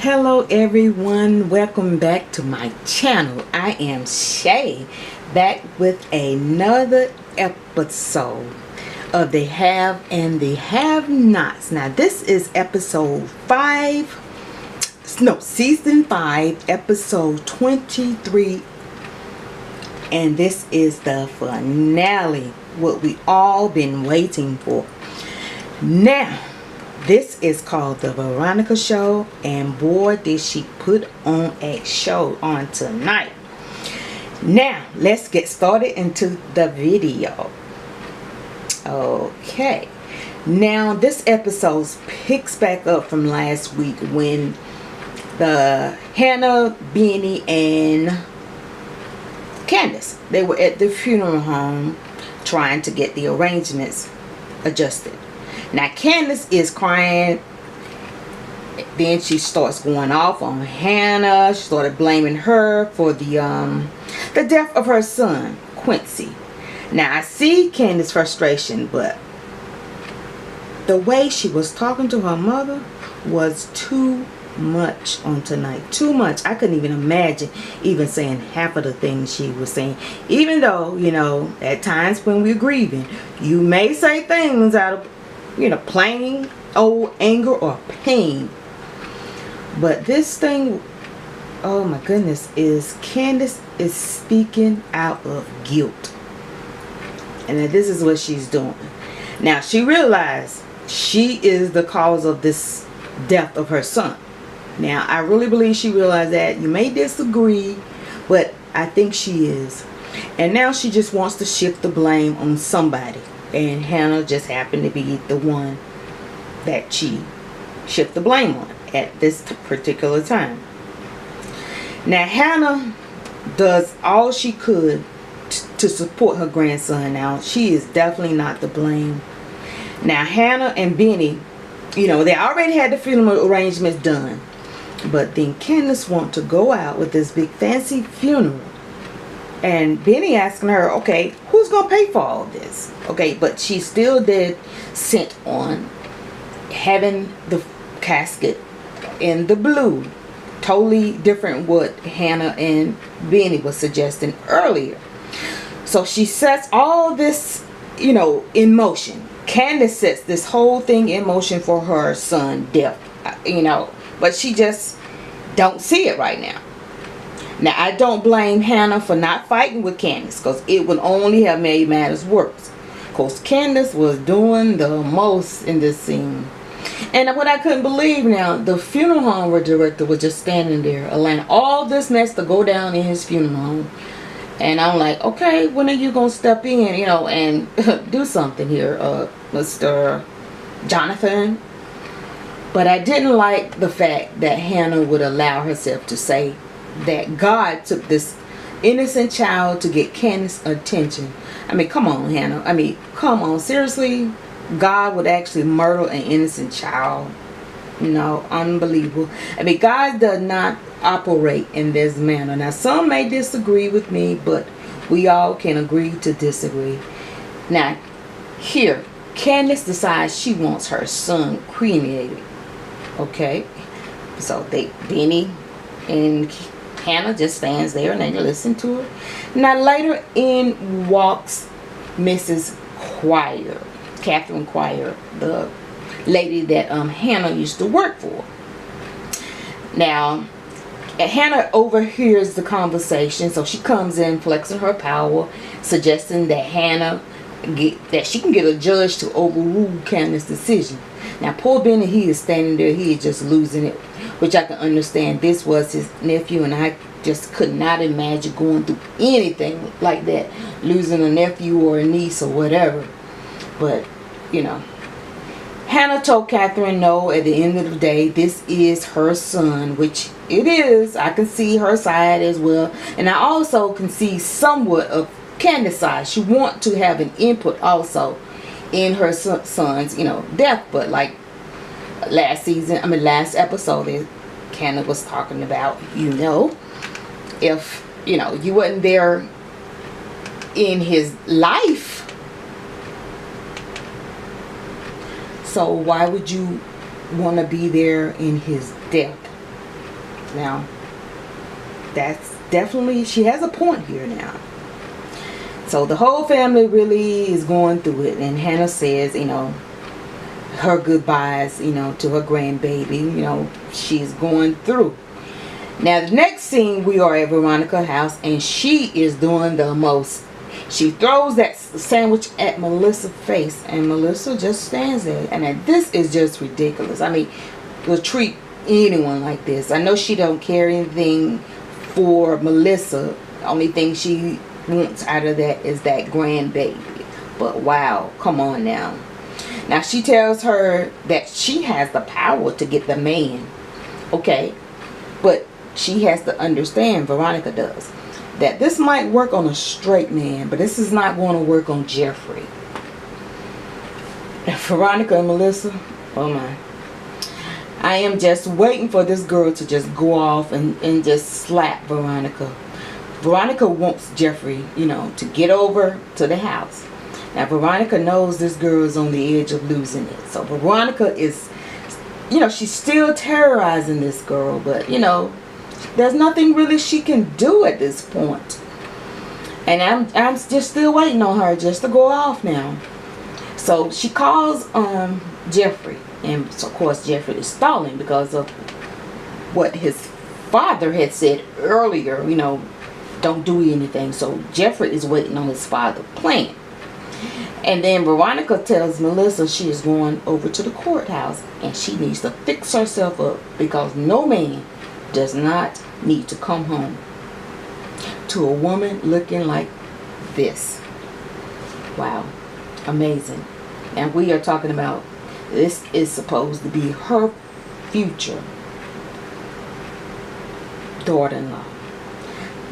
Hello everyone, welcome back to my channel. I am Shay, back with another episode of the Have and the Have Nots. Now this is episode 5, no, season 5, episode 23, and this is the finale, what we all been waiting for. Now this is called the Veronica Show, and boy did she put on a show on tonight. Now let's get started into the video. Okay, now this episode picks back up from last week when the Hanna, Benny, and Candice, they were at the funeral home trying to get the arrangements adjusted. Now Candace is crying. Then she starts going off on Hanna. She started blaming her for the death of her son, Quincy. Now I see Candace's frustration, but the way she was talking to her mother was too much on tonight. Too much. I couldn't even imagine even saying half of the things she was saying. Even though, you know, at times when we're grieving, you may say things out of, you know, plain old anger or pain. But this thing, oh my goodness, is Candace is speaking out of guilt. And this is what she's doing. Now she realized she is the cause of this death of her son. Now I really believe she realized that. You may disagree, but I think she is. And now she just wants to shift the blame on somebody. And Hanna just happened to be the one that she shifted the blame on at this particular time. Now Hanna does all she could to support her grandson. Now she is definitely not to blame. Now Hanna and Benny, you know, they already had the funeral arrangements done. But then Candace wants to go out with this big fancy funeral. And Benny asking her, okay, who's going to pay for all of this? Okay, but she still did sent on having the casket in the blue. Totally different what Hanna and Benny was suggesting earlier. So she sets all this, you know, in motion. Candace sets this whole thing in motion for her son, death, you know. But she just don't see it right now. Now, I don't blame Hanna for not fighting with Candice, because it would only have made matters worse. Because Candice was doing the most in this scene. And what I couldn't believe now, the funeral home director was just standing there, allowing all this mess to go down in his funeral home. And I'm like, okay, when are you going to step in, you know, and do something here, Mr. Jonathan? But I didn't like the fact that Hanna would allow herself to say that God took this innocent child to get Candace's attention. I mean, come on, Hanna. I mean, come on. Seriously? God would actually murder an innocent child? You know, unbelievable. I mean, God does not operate in this manner. Now, some may disagree with me, but we all can agree to disagree. Now, here, Candace decides she wants her son cremated. Okay? So, Benny and Hanna just stands there and they listen to her. Now later in walks Mrs. Catherine Quire, the lady that Hanna used to work for. Now Hanna overhears the conversation, so she comes in flexing her power, suggesting that that she can get a judge to overrule Candace's decision. Now poor Benny, he is standing there, he is just losing it, which I can understand. This was his nephew, and I just could not imagine going through anything like that, losing a nephew or a niece or whatever. But you know, Hanna told Catherine no, at the end of the day this is her son, which it is. I can see her side as well, and I also can see somewhat of Candace's side. She wants to have an input also in her son's, you know, death. But like last episode, Candace was talking about, you know, if, you know, you wasn't there in his life, so why would you want to be there in his death? Now, that's definitely, she has a point here now. So the whole family really is going through it. And Hanna says, her goodbyes, to her grandbaby, she's going through. Now the next scene, we are at Veronica's house, and she is doing the most. She throws that sandwich at Melissa's face, and Melissa just stands there. And this is just ridiculous. I mean, we'll treat anyone like this. I know she don't care anything for Melissa. The only thing she wants out of that is that grandbaby. But wow, come on now. Now she tells her that she has the power to get the man. Okay, but she has to understand, Veronica does, that this might work on a straight man, but this is not going to work on Jeffrey. And Veronica and Melissa, oh my. I am just waiting for this girl to just go off and just slap Veronica. Veronica wants Jeffrey, to get over to the house. Now Veronica knows this girl is on the edge of losing it. So Veronica is, she's still terrorizing this girl, but there's nothing really she can do at this point. And I'm just still waiting on her just to go off now. So she calls Jeffrey, and so of course Jeffrey is stalling because of what his father had said earlier. Don't do anything. So Jeffrey is waiting on his father's plan. And then Veronica tells Melissa she is going over to the courthouse and she needs to fix herself up, because no man does not need to come home to a woman looking like this. Wow, amazing. And we are talking about, this is supposed to be her future daughter-in-law.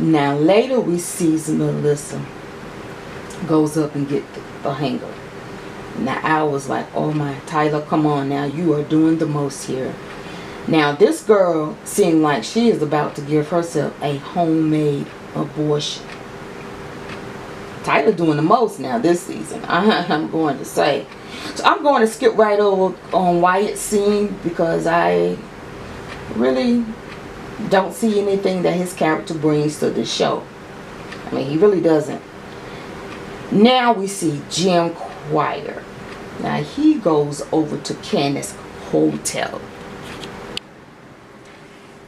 Now later we see Melissa goes up and get the hanger. Now I was like, oh my, Tyler, come on now, you are doing the most here. Now this girl seemed like she is about to give herself a homemade abortion. Tyler doing the most now this season, I'm going to say. So I'm going to skip right over on Wyatt's scene, because I really don't see anything that his character brings to the show. I mean, he really doesn't. Now we see Jim Quire. Now he goes over to Candace's hotel.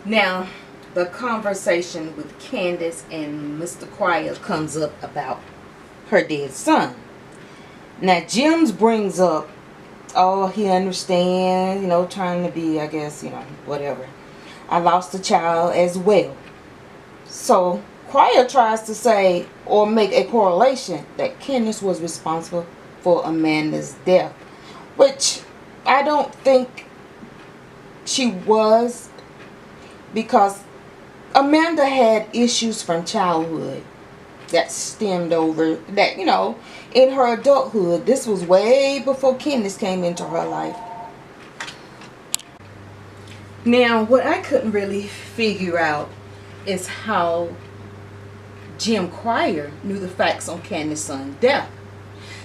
Now the conversation with Candace and Mr. Quire comes up about her dead son. Now Jim brings up, oh, he understands, trying to be, I guess, whatever. I lost a child as well. So Quire tries to say or make a correlation that Candice was responsible for Amanda's death, which I don't think she was, because Amanda had issues from childhood that stemmed over, that, in her adulthood. This was way before Candice came into her life. Now, what I couldn't really figure out is how Jim Quire knew the facts on Candace's son's death.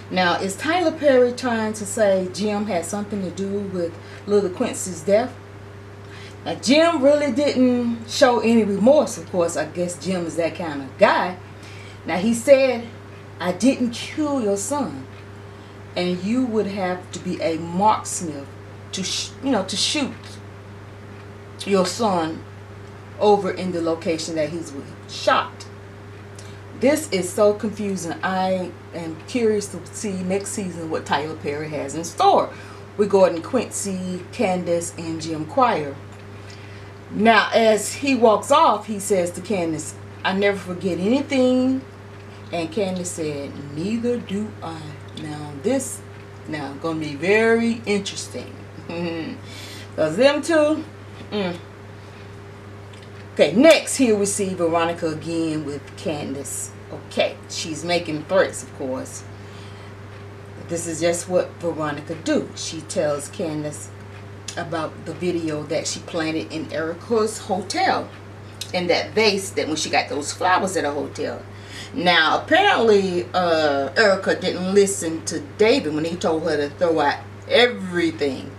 Now, is Tyler Perry trying to say Jim had something to do with little Quincy's death? Now, Jim really didn't show any remorse. Of course, I guess Jim is that kind of guy. Now, he said, I didn't kill your son, and you would have to be a marksmith to shoot your son over in the location that he's shot. This is so confusing. I am curious to see next season what Tyler Perry has in store regarding Quincy, Candace, and Jim Quire. Now, as he walks off, he says to Candace, I never forget anything. And Candace said, neither do I. Now, this going to be very interesting. Because them two. Okay, next here we see Veronica again with Candace. Okay, she's making threats, of course. This is just what Veronica do. She tells Candace about the video that she planted in Erica's hotel, and that vase that when she got those flowers at her hotel. Now, apparently, Erica didn't listen to David when he told her to throw out everything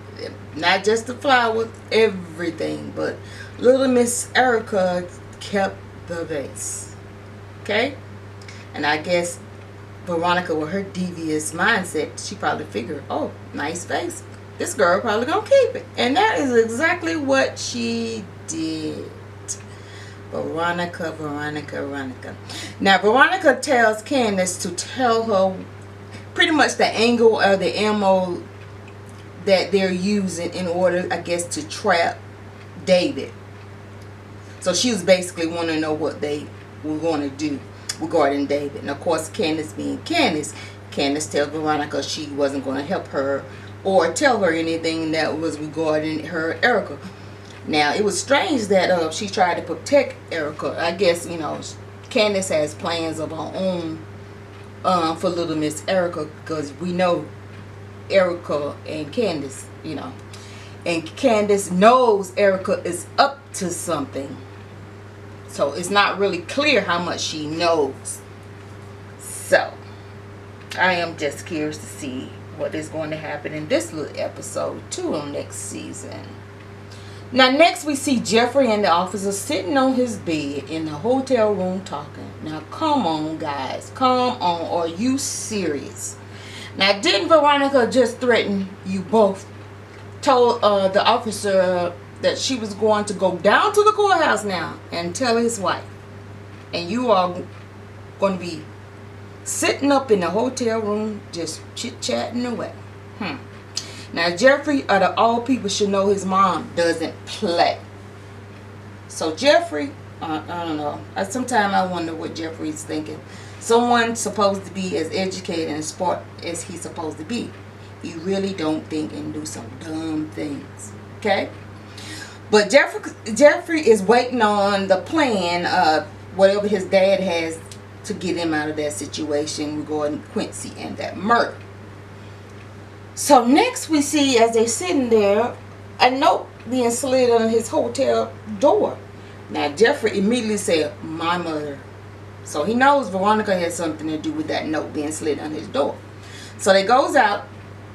Not just the flowers, everything. But little Miss Erica kept the vase. Okay? And I guess Veronica, with her devious mindset, she probably figured, oh, nice vase. This girl probably gonna keep it. And that is exactly what she did. Veronica. Now, Veronica tells Candace to tell her pretty much the angle or the ammo that they're using in order, I guess, to trap David. So she was basically wanting to know what they were going to do regarding David. And of course, Candace being Candace tells Veronica she wasn't going to help her or tell her anything that was regarding her Erica. Now, it was strange that she tried to protect Erica. I guess, Candace has plans of her own for little Miss Erica, because we know Erica and Candace, and Candace knows Erica is up to something. So it's not really clear how much she knows. So I am just curious to see what is going to happen in this little episode 2 on next season. Now, next we see Jeffrey and the officer sitting on his bed in the hotel room talking. Now, come on, guys. Come on. Are you serious? Now, didn't Veronica just threaten you both? Told the officer that she was going to go down to the courthouse now and tell his wife. And you are going to be sitting up in the hotel room just chit-chatting away. Now, Jeffrey, out of all people, should know his mom doesn't play. So, Jeffrey, I don't know. Sometimes I wonder what Jeffrey's thinking. Someone supposed to be as educated and smart as he's supposed to be. You really don't think and do some dumb things. Okay? But Jeffrey is waiting on the plan, whatever his dad has, to get him out of that situation regarding Quincy and that murder. So next we see, as they're sitting there, a note being slid on his hotel door. Now Jeffrey immediately said, my mother. So he knows Veronica had something to do with that note being slid on his door. So they goes out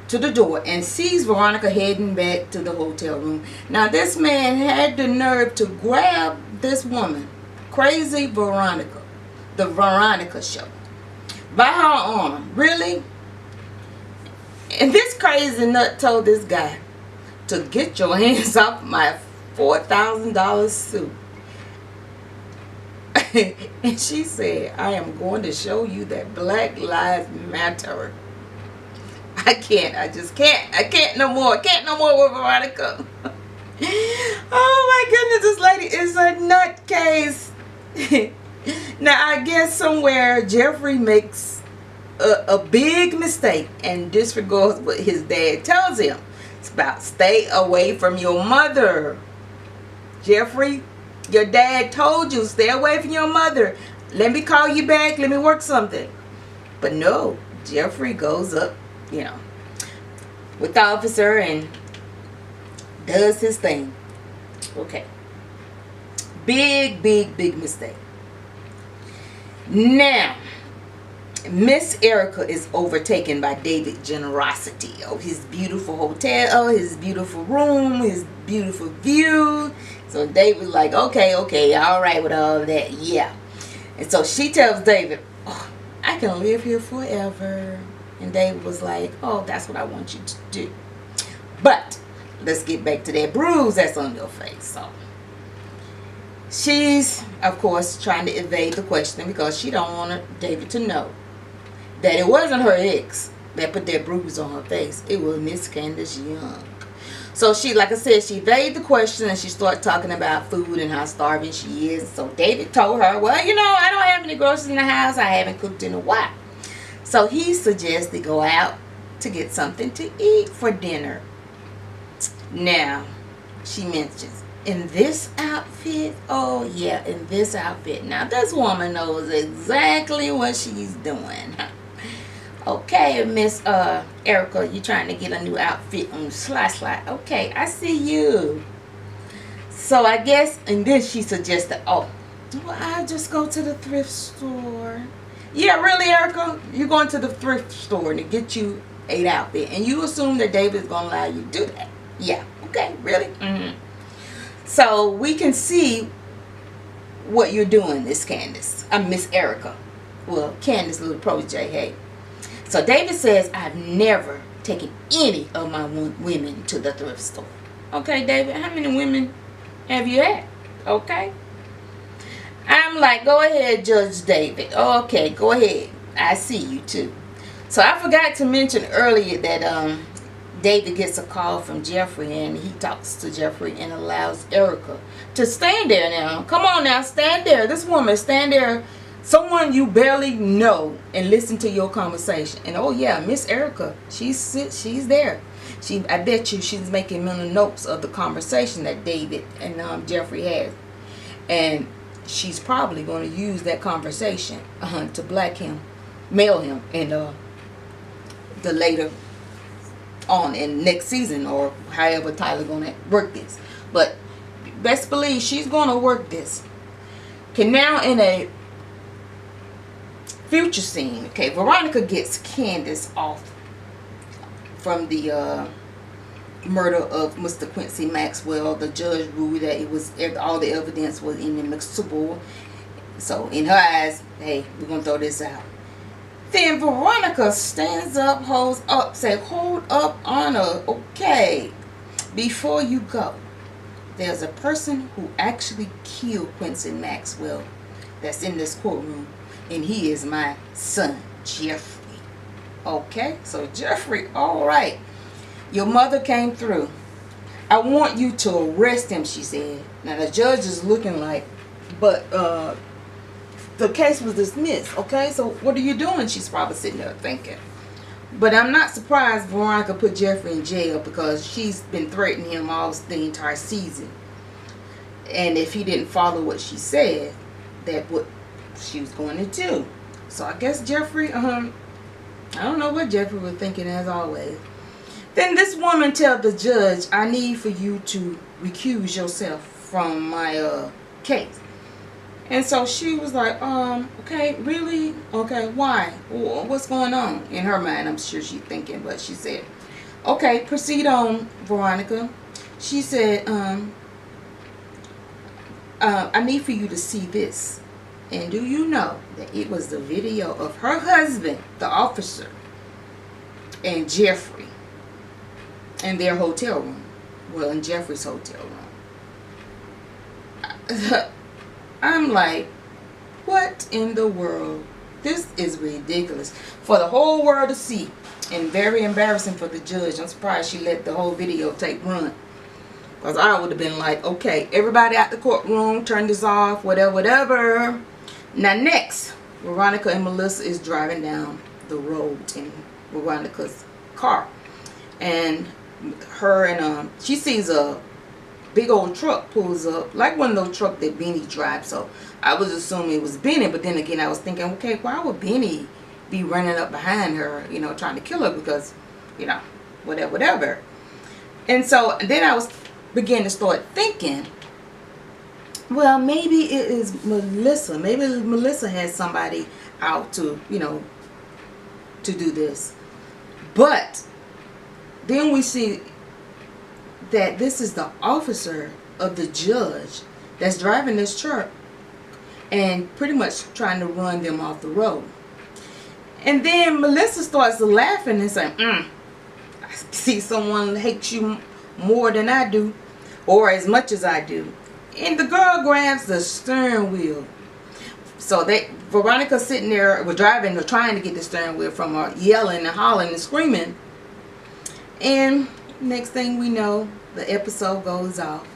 to the door and sees Veronica heading back to the hotel room. Now this man had the nerve to grab this woman, crazy Veronica, the Veronica show, by her arm. Really? And this crazy nut told this guy to get your hands off my $4,000 suit. And she said, I am going to show you that Black Lives Matter. I can't no more. Can't no more with Veronica. Oh my goodness, this lady is a nutcase. Now I guess somewhere Jeffrey makes a big mistake and disregards what his dad tells him. It's about stay away from your mother. Jeffrey, your dad told you stay away from your mother. Let me call you back. Let me work something. But no, Jeffrey goes up, with the officer and does his thing. Okay. Big mistake. Now, Miss Erica is overtaken by David's generosity. Oh, his beautiful hotel, his beautiful room, his beautiful view. So David's like, okay, all right with all of that, yeah. And so she tells David, oh, I can live here forever. And David was like, oh, that's what I want you to do. But let's get back to that bruise that's on your face. So she's, of course, trying to evade the question because she don't want David to know that it wasn't her ex that put that bruise on her face. It was Miss Candace Young. So she, like I said, she evaded the question and she started talking about food and how starving she is. So David told her, well, I don't have any groceries in the house. I haven't cooked in a while. So he suggested go out to get something to eat for dinner. Now, she mentions, in this outfit? Oh, yeah, in this outfit. Now, this woman knows exactly what she's doing. Okay, Miss Erica, you trying to get a new outfit on slide. Okay, I see you. So I guess, and then she suggested, oh, well, I'll just go to the thrift store. Yeah, really, Erica? You're going to the thrift store to get you an outfit. And you assume that David is going to allow you to do that. Yeah. Okay. Really? So we can see what you're doing, Miss Candice. I'm Miss Erica. Well, Candice, little protege. Hey. So David says, I've never taken any of my women to the thrift store. Okay, David, how many women have you had? Okay. I'm like, go ahead, Judge David. Okay, go ahead. I see you too. So I forgot to mention earlier that David gets a call from Jeffrey, and he talks to Jeffrey and allows Erica to stand there now. Come on now, stand there. This woman, stand there. Someone you barely know, and listen to your conversation. And oh yeah, Miss Erica, she's there. I bet you she's making mental notes of the conversation that David and Jeffrey had, and she's probably going to use that conversation to mail him, and the later on in next season, or however Tyler going to work this. But best believe she's going to work this. Okay, now in a future scene, okay, Veronica gets Candace off from the murder of Mr. Quincy Maxwell. The judge ruled that it was all the evidence was inadmissible. So in her eyes, hey, we're gonna throw this out. Then Veronica stands up, holds up, say, hold up, Honor. Okay, before you go, there's a person who actually killed Quincy Maxwell that's in this courtroom, and he is my son, Jeffrey. Okay, so Jeffrey, all right. Your mother came through. I want you to arrest him, she said. Now the judge is looking like, but the case was dismissed. Okay, so what are you doing? She's probably sitting there thinking. But I'm not surprised Veronica put Jeffrey in jail, because she's been threatening him all the entire season. And if he didn't follow what she said, that what she was going to do. So I guess Jeffrey, I don't know what Jeffrey was thinking, as always. Then this woman tells the judge, I need for you to recuse yourself from my case. And so she was like, okay, really? Okay, why? What's going on? In her mind, I'm sure she's thinking, but she said, okay, proceed on, Veronica. She said, I need for you to see this. And do you know that it was the video of her husband, the officer, and Jeffrey in their hotel room? Well, in Jeffrey's hotel room. I'm like, what in the world? This is ridiculous for the whole world to see, and very embarrassing for the judge. I'm surprised she let the whole videotape run, because I would have been like, okay, everybody out the courtroom, turn this off, whatever. Now next, Veronica and Melissa is driving down the road in Veronica's car, and she sees a big old truck pulls up, like one of those trucks that Benny drives. So I was assuming it was Benny, but then again I was thinking, okay, why would Benny be running up behind her, trying to kill her? Because, whatever. And so then I was beginning to start thinking, well, maybe it is Melissa. Maybe Melissa has somebody out to, to do this. But then we see that this is the officer of the judge that's driving this truck and pretty much trying to run them off the road. And then Melissa starts laughing and saying, I see someone hates you more than I do, or as much as I do. And the girl grabs the steering wheel. So Veronica's sitting there, we're driving, or trying to get the steering wheel from her, yelling and hollering and screaming. And next thing we know, the episode goes off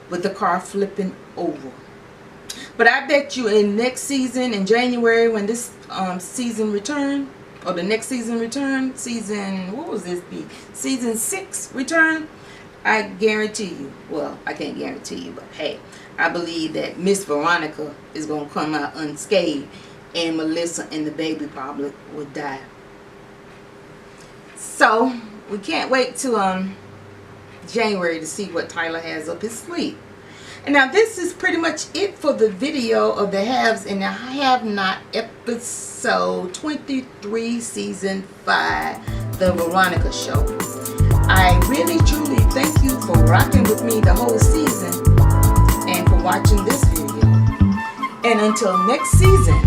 with the car flipping over. But I bet you in next season, in January, when this season return, or the next season return, what was this be? Season 6 return, I guarantee you, well, I can't guarantee you, but hey, I believe that Miss Veronica is going to come out unscathed, and Melissa and the baby probably will die. So we can't wait to January to see what Tyler has up his sleeve. And now this is pretty much it for the video of the Haves and the Have Not episode 23, season 5, the Veronica show. I really truly thank you for rocking with me the whole season and for watching this video. And until next season,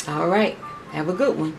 all right, have a good one.